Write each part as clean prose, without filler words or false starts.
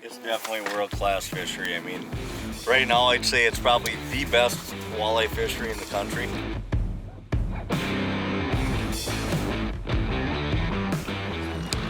It's definitely world-class fishery. I mean, right now I'd say it's probably the best walleye fishery in the country.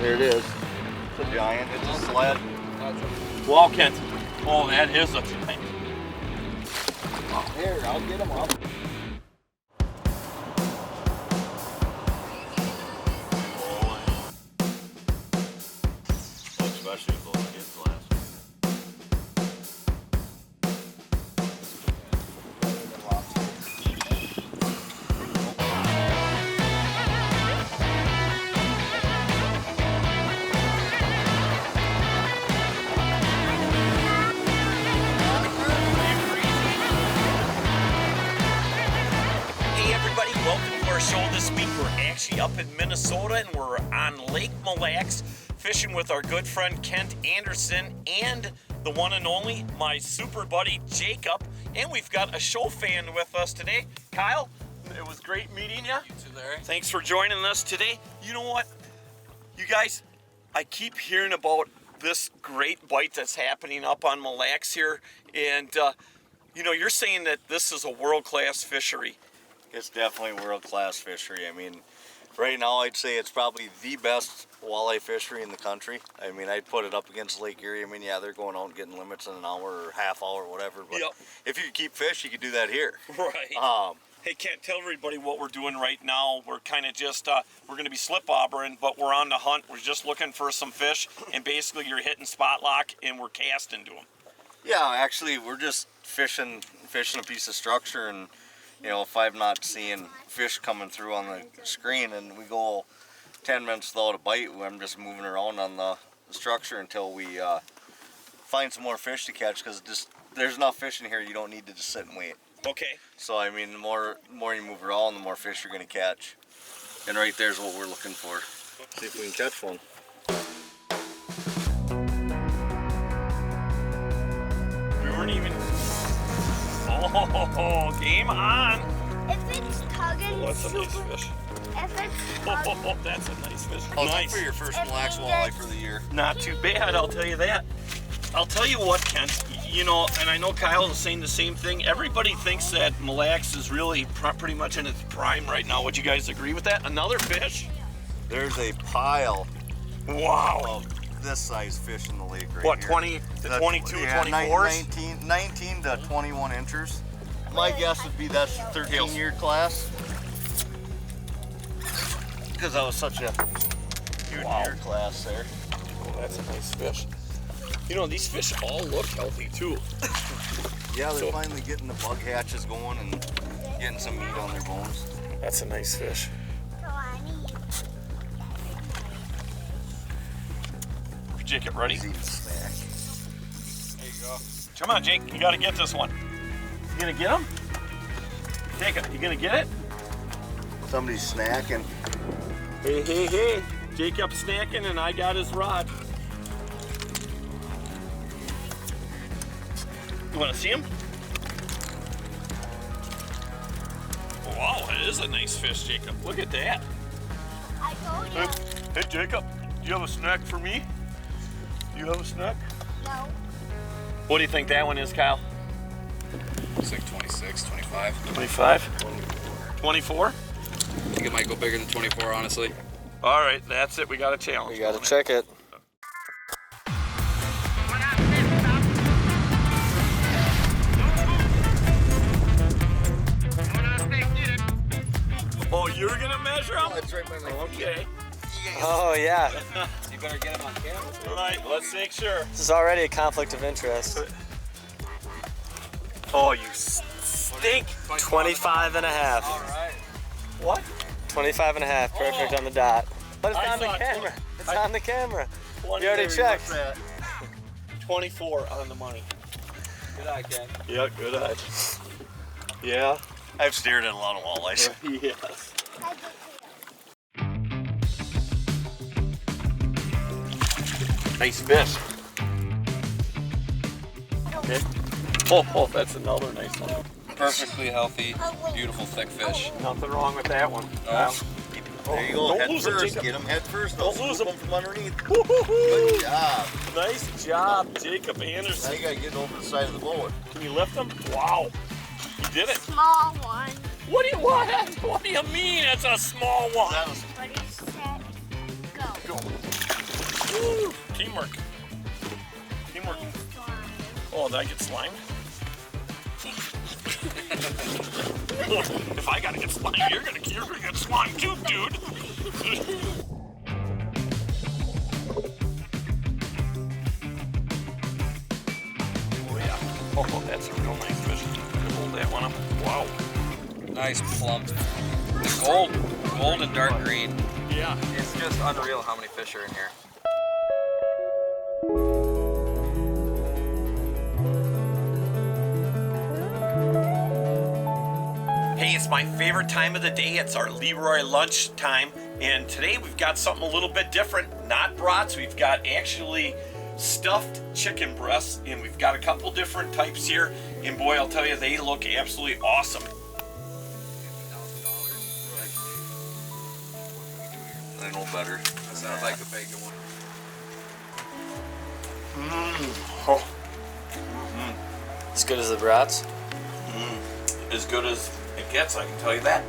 There it is. It's a giant. It's a sled. Wow, Kent. Oh, that is a giant. Oh, here, I'll get him up. Especially with those kids last. Hey everybody, welcome to our show this week. We're actually up in Minnesota and we're on Lake Mille Lacs fishing with our good friend Kent Anderson and the one and only, my super buddy Jacob. And we've got a show fan with us today. Kyle, it was great meeting you. You too, Larry. Thanks for joining us today. You know what, you guys, I keep hearing about this great bite that's happening up on Mille Lacs here. And, you know, you're saying that this is a world-class fishery. It's definitely world-class fishery. I mean, right now I'd say it's probably the best walleye fishery in the country. I mean, I'd put it up against Lake Erie. I mean, yeah, they're going out and getting limits in an hour or half hour or whatever. But Yep. if you could keep fish, you could do that here. Right. Hey, Kent, tell everybody what we're doing right now. We're kind of just, we're going to be slip bobbering, but we're on the hunt. We're just looking for some fish, and basically you're hitting spot lock, and we're casting to them. Yeah, actually, we're just fishing a piece of structure, and you know, if I'm not seeing fish coming through on the screen, and we go 10 minutes without a bite, I'm just moving around on the structure until we find some more fish to catch. Because there's enough fish in here, you don't need to just sit and wait. Okay. So I mean, the more you move around, the more fish you're gonna catch. And right there's what we're looking for. See if we can catch one. We weren't even. Oh, game on. If it's tugging, Oh, that's a nice fish. if it's tugging, Oh, that's a nice fish. Oh, Nice. for your first If Mille Lacs you walleye just- for the year. Not too bad, I'll tell you that. I'll tell you what, Kent, you know, and I know Kyle is saying the same thing. Everybody thinks that Mille Lacs is really pretty much in its prime right now. Would you guys agree with that? Another fish? There's a pile Wow. of this size fish in the lake right What, here. 20 to That's- 22, yeah, 24s? 19 to 21 inches. My guess would be that's the 13-year class. Because that was such a huge year class there. Oh, that's a nice fish. You know, these fish all look healthy too. Yeah, they're So- finally getting the bug hatches going and getting some meat on their bones. That's a nice fish. Jacob, ready? He's eating snack. There you go. Come on, Jake, you gotta get this one. You gonna get him? Jacob, you gonna get it? Somebody's snacking. Hey, hey, hey. Jacob's snacking and I got his rod. You wanna see him? Wow, it is a nice fish, Jacob. Look at that. I told Hey, you. hey Jacob, do you have a snack for me? Do you have a snack? No. What do you think that one is, Kyle? It's like 26, 25. 25? 24? I think it might go bigger than 24, honestly. All right, that's it. We got a challenge. We gotta check it. Oh, you're gonna measure them? It's right by my feet. Okay. Oh yeah, You better get him on camera. All right, let's make sure. this is already a conflict of interest. Oh, you stink. 25 and a half. All right. What? 25 and a half, perfect on the dot. But it's I on the saw camera. It's I- on the camera. 20, You already checked. 24 on the money. Good eye, Ken. Yeah, good eye. Yeah. I've stared at a lot of walleyes. Yes. I did Nice fish. Okay. Oh, that's another nice one. Perfectly healthy, beautiful, thick fish. Nothing wrong with that one. Oh. There you go, Don't head lose him, first. Jacob. Get him head first. Don't I'll lose swoop him. him from underneath. Woo-hoo-hoo. Good job. Nice job, Jacob Now Anderson. you gotta get over the side of the boat. Can you lift him? Wow. You did it. Small one. What do you mean it's a small one? That was Ready, set, go. Woo. Teamwork. Teamwork. Oh, did I get slimed? If I gotta get slimed, you're gonna get slimed too, dude. Oh yeah. Oh, that's a real nice fish. Hold that one up. Wow. Nice plump. Gold and dark green. Yeah. It's just unreal how many fish are in here. Hey, it's my favorite time of the day. It's our Leroy lunch time. And today we've got something a little bit different. Not brats, we've got actually stuffed chicken breasts. And we've got a couple different types here. And boy, I'll tell you, they look absolutely awesome. I know better. That sounds like the bacon one. Oh, As good as the brats. as good as it gets, I can tell you that.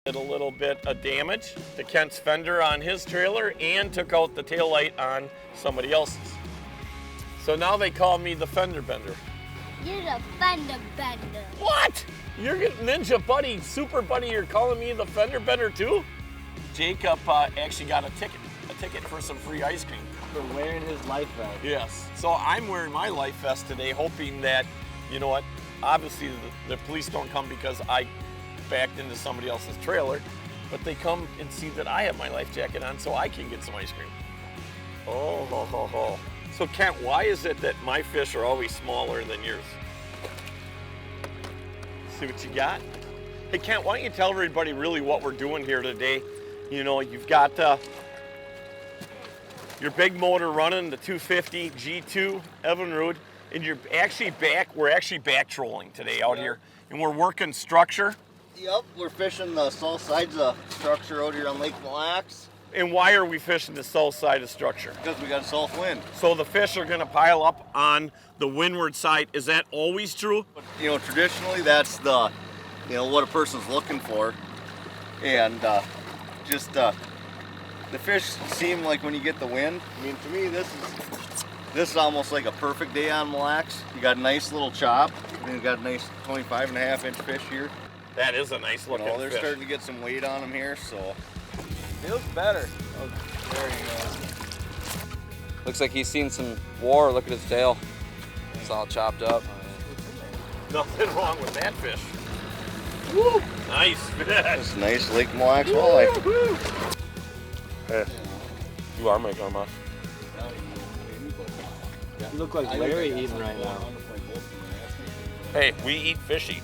Did a little bit of damage to Kent's fender on his trailer and took out the tail light on somebody else's. So now they call me the fender bender. You're the fender bender. What? You're Ninja Buddy, Super Buddy, you're calling me the fender bender too? Jacob actually got a ticket for some free ice cream. For wearing his life vest. Yes. So I'm wearing my life vest today, hoping that, you know what, obviously the police don't come because I backed into somebody else's trailer, but they come and see that I have my life jacket on so I can get some ice cream. Oh, ho, ho, ho. So Kent, why is it that my fish are always smaller than yours? See what you got? Hey Kent, why don't you tell everybody really what we're doing here today? You know, you've got your big motor running, the 250 G2 Evinrude, And you're actually back, we're actually back trolling today out here. And we're working structure. Yep, we're fishing the south sides of structure out here on Lake Mille Lacs. And why are we fishing the south side of structure? Because we got a south wind. So the fish are gonna pile up on the windward side. Is that always true? You know, traditionally that's the, you know, what a person's looking for. And just the fish seem like when you get the wind, I mean, to me, this is almost like a perfect day on Mille Lacs. You got a nice little chop, and you got a nice 25.5-inch fish here. That is a nice looking They're fish. starting to get some weight on them here, so. Feels better. Oh, there he goes. Looks like he's seen some war. Look at his tail. It's all chopped up. Nothing wrong with that fish. Woo! Nice fish. That's a nice Lake Mille Lacs walleye. Hey, you are my grandma. You look like Larry eating right now. Hey, we eat fishy.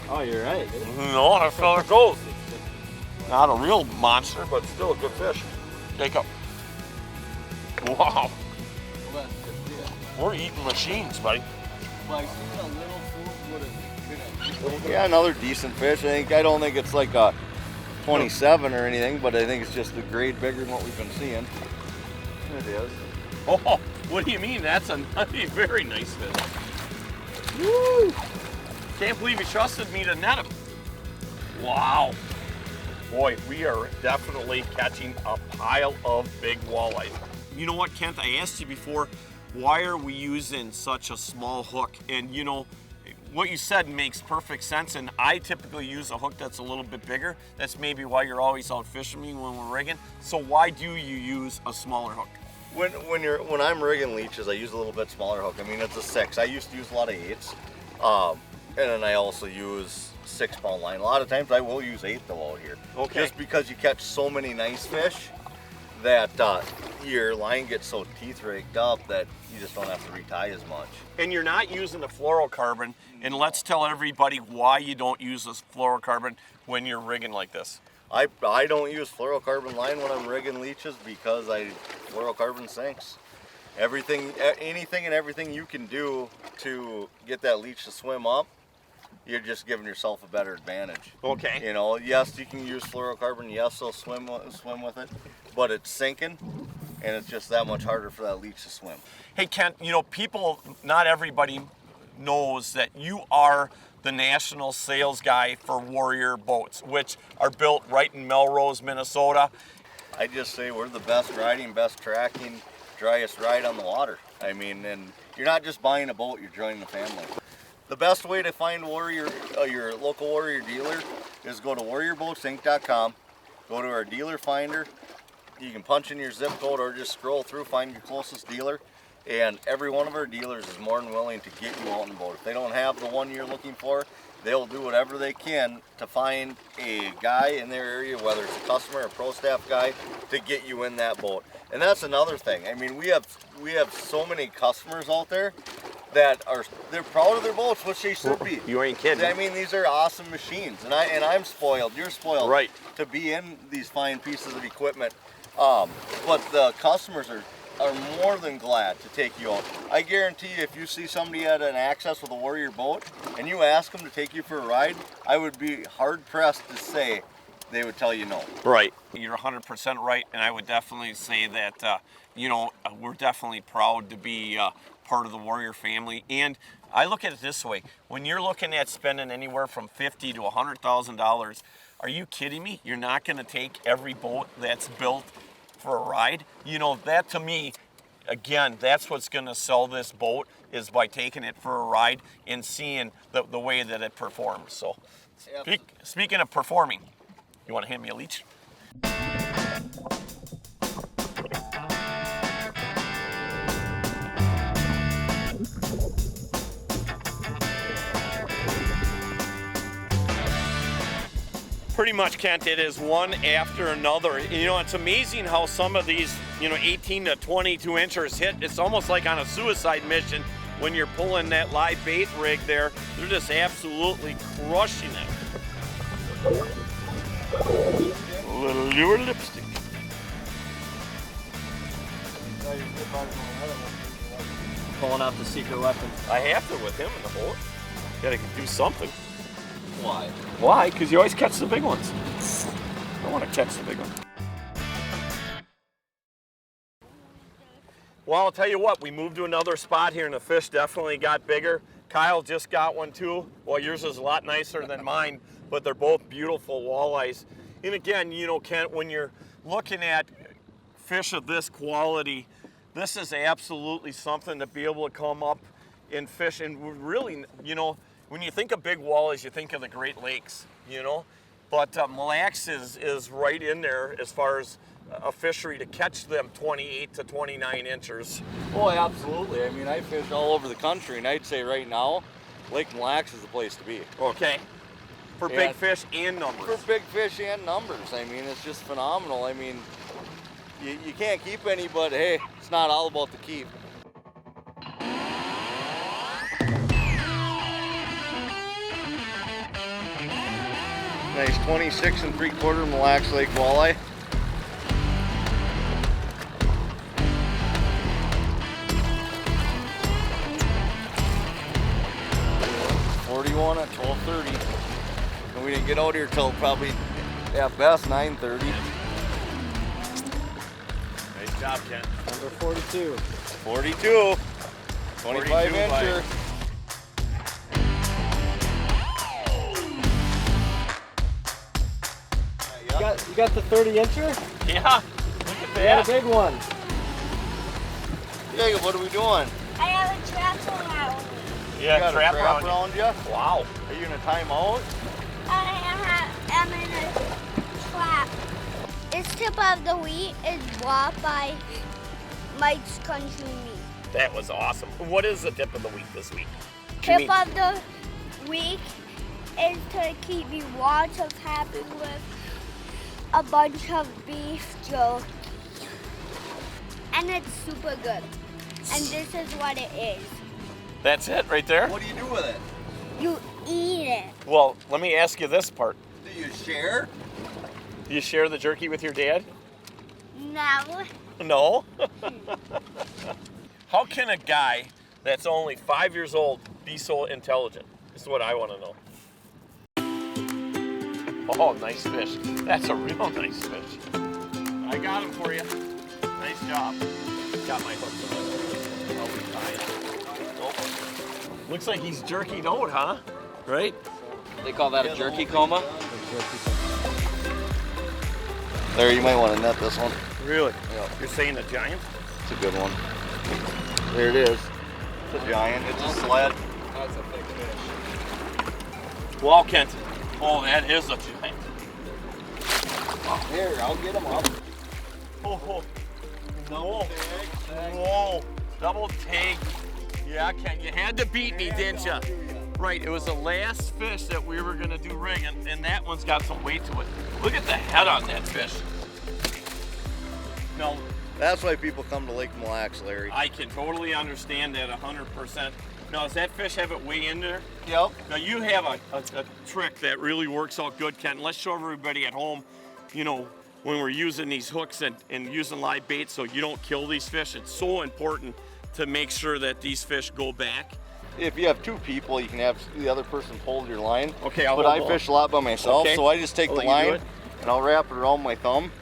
Oh, you're right. No, that's how it goes. Not a real monster, but still a good fish. Jacob. Wow. We're eating machines, buddy. Yeah, another decent fish. I don't think it's like a 27 or anything, but I think it's just a grade bigger than what we've been seeing. It is. Oh, what do you mean? That's a very nice fish. Woo! Can't believe he trusted me to net him. Wow. Boy, we are definitely catching a pile of big walleye. You know what, Kent? I asked you before, why are we using such a small hook? And you know, what you said makes perfect sense, and I typically use a hook that's a little bit bigger. That's maybe why you're always out fishing me when we're rigging. So why do you use a smaller hook? When I'm rigging leeches, I use a little bit smaller hook. I mean, it's a 6. I used to use a lot of 8s, and then I also use 6-pound line. A lot of times I will use 8 though out here. Okay. Just because you catch so many nice fish that your line gets so teeth raked up that you just don't have to retie as much. And you're not using the fluorocarbon, and let's tell everybody why you don't use this fluorocarbon when you're rigging like this. I don't use fluorocarbon line when I'm rigging leeches because fluorocarbon sinks. Anything and everything you can do to get that leech to swim up, you're just giving yourself a better advantage. Okay. You know, yes, you can use fluorocarbon. Yes, they'll swim with it, but it's sinking, and it's just that much harder for that leech to swim. Hey, Kent, you know, not everybody knows that you are the national sales guy for Warrior boats, which are built right in Melrose, Minnesota. I just say we're the best riding, best tracking, driest ride on the water. I mean, and you're not just buying a boat, you're joining the family. The best way to find Warrior, your local Warrior dealer, is go to warriorboatsinc.com, go to our dealer finder. You can punch in your zip code or just scroll through, find your closest dealer. And every one of our dealers is more than willing to get you out on the boat. If they don't have the one you're looking for, they'll do whatever they can to find a guy in their area, whether it's a customer or pro staff guy, to get you in that boat. And that's another thing. I mean, we have so many customers out there that they're proud of their boats, which they should be. You ain't kidding. I mean, these are awesome machines, and I'm spoiled. You're spoiled, right, to be in these fine pieces of equipment. But the customers are more than glad to take you out. I guarantee you, if you see somebody at an access with a Warrior boat and you ask them to take you for a ride, I would be hard pressed to say they would tell you no. Right. You're 100% right, and I would definitely say that, you know, we're definitely proud to be part of the Warrior family. And I look at it this way: when you're looking at spending anywhere from $50,000 to $100,000, are you kidding me? You're not going to take every boat that's built for a ride? You know, that to me, again, that's what's going to sell this boat, is by taking it for a ride and seeing the way that it performs. So, speaking of performing, you want to hand me a leech? Pretty much, Kent, it is one after another. You know, it's amazing how some of these, 18 to 22 inchers hit. It's almost like on a suicide mission when you're pulling that live bait rig there. They're just absolutely crushing it. A little lure lipstick. Pulling out the secret weapon. I have to with him in the boat. Gotta do something. Why? Why? Because you always catch the big ones. I want to catch the big one. Well, I'll tell you what, we moved to another spot here and the fish definitely got bigger. Kyle just got one too. Well, yours is a lot nicer than mine, but they're both beautiful walleyes. And again, you know, Kent, when you're looking at fish of this quality, this is absolutely something to be able to come up and fish. And really, you know, when you think of big walleyes, you think of the Great Lakes, you know. But Mille Lacs is right in there as far as a fishery to catch them 28 to 29 inches. Oh, absolutely. I mean, I fish all over the country, and I'd say right now, Lake Mille Lacs is the place to be. Okay. For Yeah. big fish and numbers. For big fish and numbers. I mean, it's just phenomenal. I mean, you can't keep any, but hey, it's not all about the keep. Nice 26 3/4 Mille Lacs Lake walleye. $41 at 12:30. And we didn't get out here till probably at best 9:30. Nice job, Ken. Number 42. 42. 25 42 incher. You got the 30 incher? Yeah. Look at You got that. a big one. Jacob, what are we doing? I have a trap around. Yeah, You got trap a trap around. around you? Wow. Are you gonna time out? I'm in a trap. This tip of the week is brought by Mike's Country Meat. That was awesome. What is the tip of the week this week? Tip of the week is to keep me lots of happy with a bunch of beef jerky. And it's super good. And this is what it is. That's it right there? What do you do with it? You eat it. Well, let me ask you this part. Do you share? Do you share the jerky with your dad? No. No? How can a guy that's only 5 years old be so intelligent? This is what I want to know. Oh, nice fish. That's a real nice fish. I got him for you. Nice job. Got my hook on. I'll be fine. Nope. Looks like he's jerkied out, huh? Right? They call that a jerky coma? There, you might want to net this one. Really? Yeah. You're saying a giant? It's a good one. There it is. It's a giant. It's a sled. That's a big fish. Wow, Kent. Oh, that is a giant. Here, I'll get him up. Oh, no. Whoa. Double take. Yeah, Kent, you had to beat me, didn't you? Right, it was the last fish that we were gonna do rig, and that one's got some weight to it. Look at the head on that fish. No, That's why people come to Lake Mille Lacs, Larry. I can totally understand that 100%. Now, does that fish have it way in there? Yep. Now, you have a trick that really works out good, Ken. Let's show everybody at home, you know, when we're using these hooks and using live bait so you don't kill these fish. It's so important to make sure that these fish go back. If you have two people, you can have the other person hold your line. Okay, I'll But hold I both. fish a lot by myself, Okay. so I just take I'll the let you do line it. and I'll wrap it around my thumb.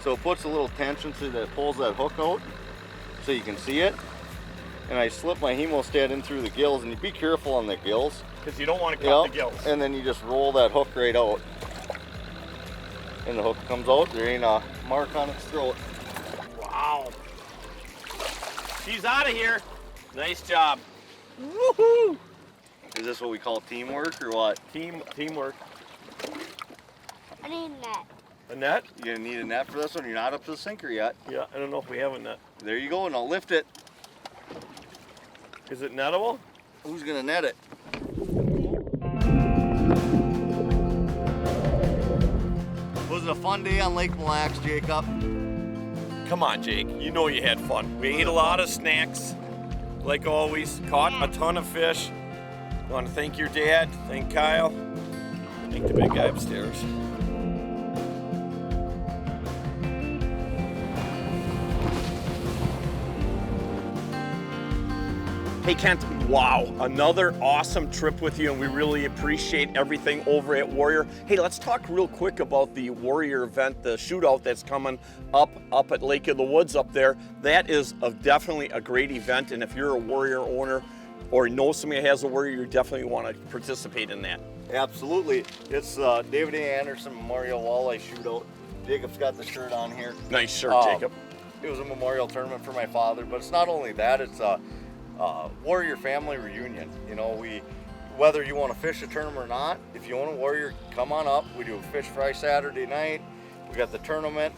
So it puts a little tension so that it pulls that hook out so you can see it. And I slip my hemostat in through the gills, and you be careful on the gills. Because you don't want to cut Yep. the gills. And then you just roll that hook right out. And the hook comes out, there ain't a mark on its throat. Wow. She's out of here. Nice job. Woohoo! Is this what we call teamwork or what? Teamwork. I need that. A net? You're gonna need a net for this one, you're not up to the sinker yet. Yeah, I don't know if we have a net. There you go, and I'll lift it. Is it nettable? Who's gonna net it? Was it a fun day on Lake Mille Lacs, Jacob? Come on, Jake. You know you had fun. We ate a lot of snacks, like always. Caught a ton of fish. I want to thank your dad. Thank Kyle. Thank the big guy upstairs. Hey Kent, wow, another awesome trip with you, and we really appreciate everything over at Warrior. Hey, let's talk real quick about the Warrior event, the shootout that's coming up at Lake of the Woods up there. That is definitely a great event, and if you're a Warrior owner or know somebody that has a Warrior, you definitely want to participate in that. Absolutely. It's David A. Anderson Memorial Walleye Shootout. Jacob's got the shirt on here. Nice shirt, Jacob. It was a memorial tournament for my father, but it's not only that, it's a Warrior family reunion. You know, whether you want to fish a tournament or not, if you own a Warrior, come on up. We do a fish fry Saturday night. We got the tournament.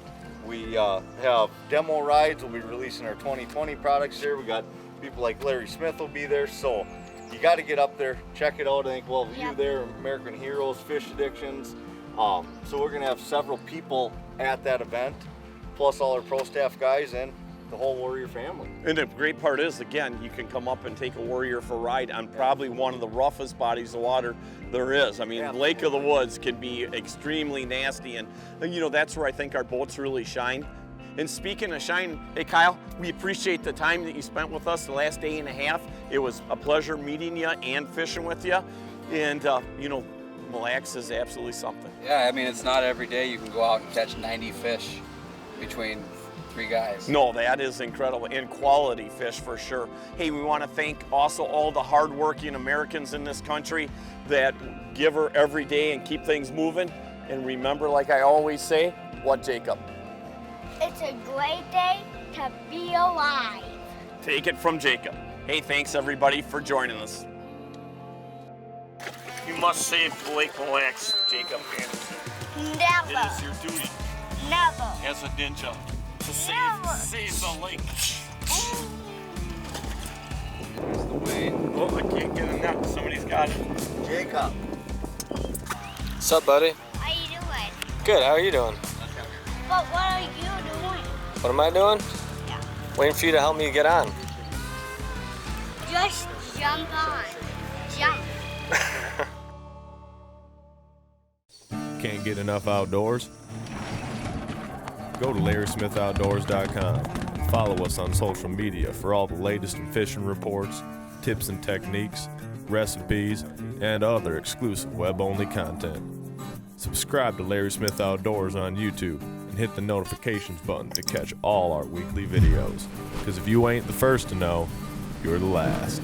We have demo rides. We'll be releasing our 2020 products here. We got people like Larry Smith will be there. So you got to get up there, check it out. I think we'll have you there, American Heroes, Fish Addictions. So we're going to have several people at that event, plus all our pro staff guys and the whole Warrior family. And the great part is, again, you can come up and take a Warrior for a ride on probably one of the roughest bodies of water there is. I mean, Lake of the Woods can be extremely nasty, and you know, that's where I think our boats really shine. And speaking of shine, hey Kyle, we appreciate the time that you spent with us the last day and a half. It was a pleasure meeting you and fishing with you. And you know, Mille Lacs is absolutely something. Yeah, I mean, it's not every day you can go out and catch 90 fish between 3 guys. No, that is incredible, and quality fish for sure. Hey, we want to thank also all the hardworking Americans in this country that give her every day and keep things moving. And remember, like I always say, what, Jacob? It's a great day to be alive. Take it from Jacob. Hey, thanks everybody for joining us. You must save Lake Mille Lacs, Jacob Anderson. Never. It is your duty Never. as a ninja to save the lake. Here's the way. Oh, I can't get a net. Somebody's got it. Jacob. What's up, buddy? How you doing? Good, how are you doing? But what are you doing? What am I doing? Yeah. Waiting for you to help me get on. Just jump on. Jump. Can't get enough outdoors? Go to LarrySmithOutdoors.com. Follow us on social media for all the latest in fishing reports, tips and techniques, recipes, and other exclusive web-only content. Subscribe to Larry Smith Outdoors on YouTube and hit the notifications button to catch all our weekly videos. Because if you ain't the first to know, you're the last.